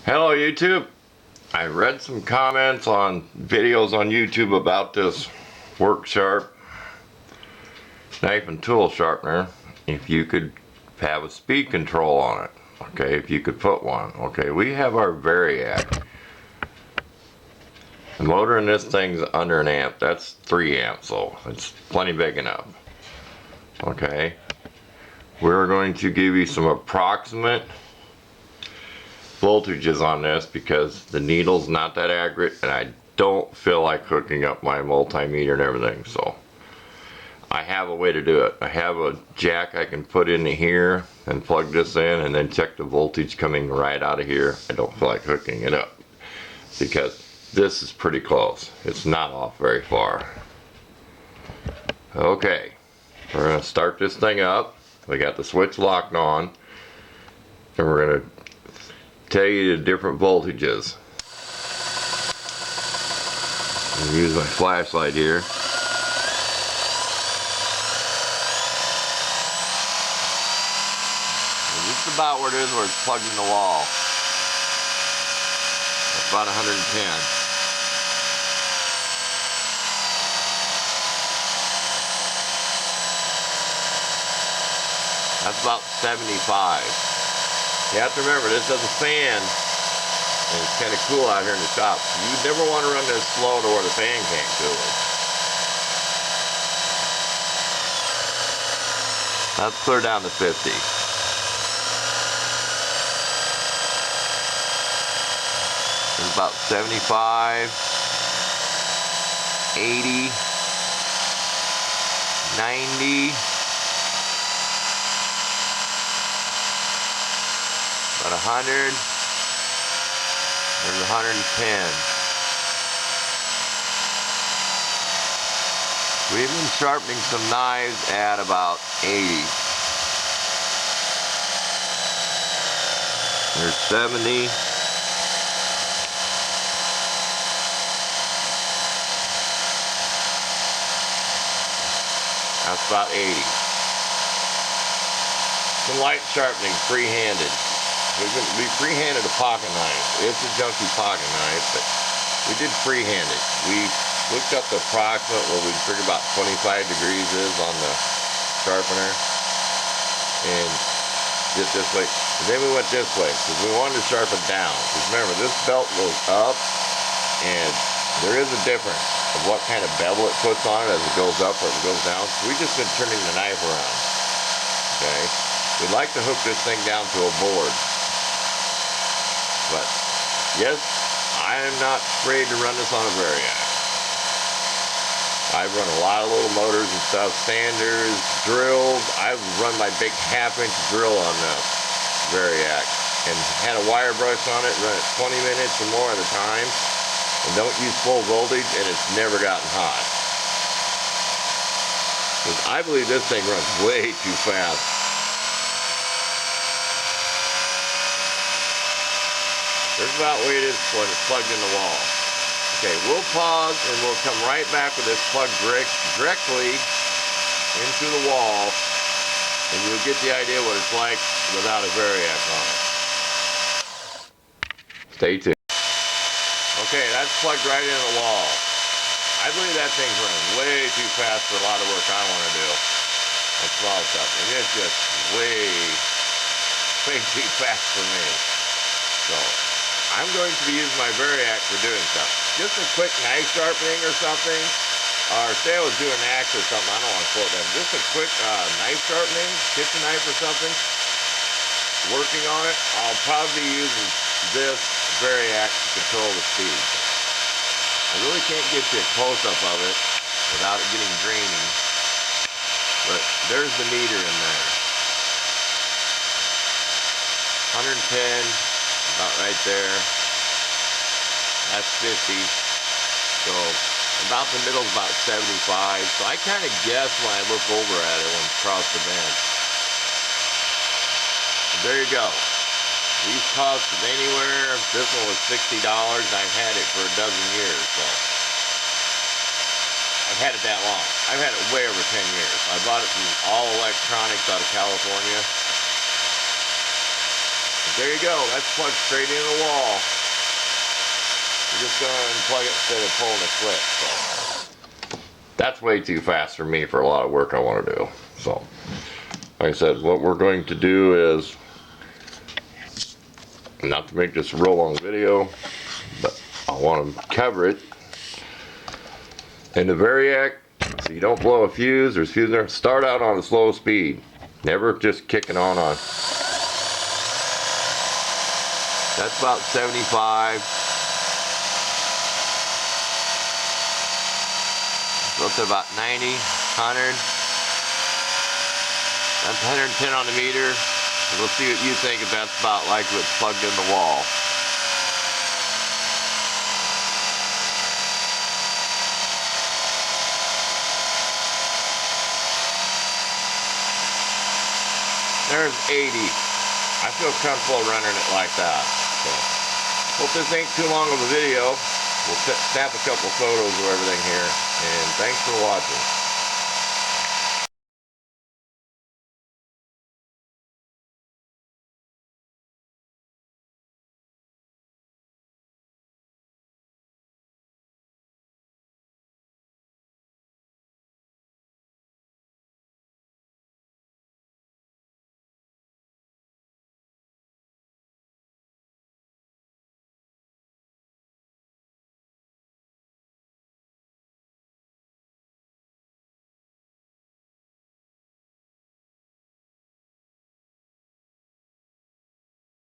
Hello YouTube. I read some comments on videos on YouTube about this WORKSHARP knife and tool sharpener. If you could have a speed control on it. Okay, if you could put one. Okay, we have our Variac. The motor in this thing's under an amp. That's 3 amps, so it's plenty big enough. Okay, we're going to give you some approximate voltages on this because the needle's not that accurate and I don't feel like hooking up my multimeter and everything, so I have a way to do it. I have a jack I can put into here and plug this in and then check the voltage coming right out of here. I don't feel like hooking it up because this is pretty close. It's not off very far. Okay, we're going to start this thing up. We got the switch locked on and we're going to tell you the different voltages. I'll use my flashlight here. And just about where it is where it's plugged in the wall. That's about 110. That's about 75. You have to remember, this does a fan, and it's kind of cool out here in the shop. You never want to run this slow to where the fan can't cool it. That's clear down to 50. It's about 75, 80, 90, about 100, there's 110. We've been sharpening some knives at about 80. There's 70. That's about 80. Some light sharpening, free-handed. We free-handed a pocket knife. It's a junky pocket knife, but we did freehand it. We looked up the approximate where we figured about 25 degrees is on the sharpener, and did this way. And then we went this way because we wanted to sharpen down. Because remember, this belt goes up, and there is a difference of what kind of bevel it puts on it as it goes up or it goes down. So we just been turning the knife around. Okay, we'd like to hook this thing down to a board. But yes, I am not afraid to run this on a Variac. I've run a lot of little motors and stuff, sanders, drills. I've run my big half-inch drill on the Variac and had a wire brush on it, run it 20 minutes or more at a time, and don't use full voltage, and it's never gotten hot. Because I believe this thing runs way too fast. There's about the way it is when it's plugged in the wall. Okay, we'll pause and we'll come right back with this plugged directly into the wall, and you'll get the idea what it's like without a Variac on it. Stay tuned. Okay, that's plugged right into the wall. I believe that thing's running way too fast for a lot of work I want to do. On small stuff. And it's just way too fast for me. So I'm going to be using my Variac for doing stuff. Just a quick knife sharpening or something, or say I was doing an axe or something, I don't want to quote them. Just a quick knife sharpening, kitchen knife or something, working on it, I'll probably be using this Variac to control the speed. I really can't get you a close-up of it without it getting grainy, but there's the meter in there. 110. About right there. That's 50. So about the middle is about 75. So I kind of guess when I look over at it when it's across the bench. So there you go. These costed anywhere. This one was $60 and I've had it for a dozen years. So I've had it that long. I've had it way over 10 years. I bought it from All Electronics out of California. There you go. That's plugged straight into the wall. We're just going to unplug it instead of pulling the clip. So that's way too fast for me for a lot of work I want to do. So, like I said, what we're going to do is, not to make this a real long video, but I want to cover it in the Variac, so you don't blow a fuse. There's fuse there. Start out on a slow speed. Never just kicking on. That's about 75. So it's about 90, 100. That's 110 on the meter. We'll see what you think if that's about like what's plugged in the wall. There's 80. I feel comfortable running it like that. So, hope this ain't too long of a video. We'll snap a couple photos of everything here. And thanks for watching.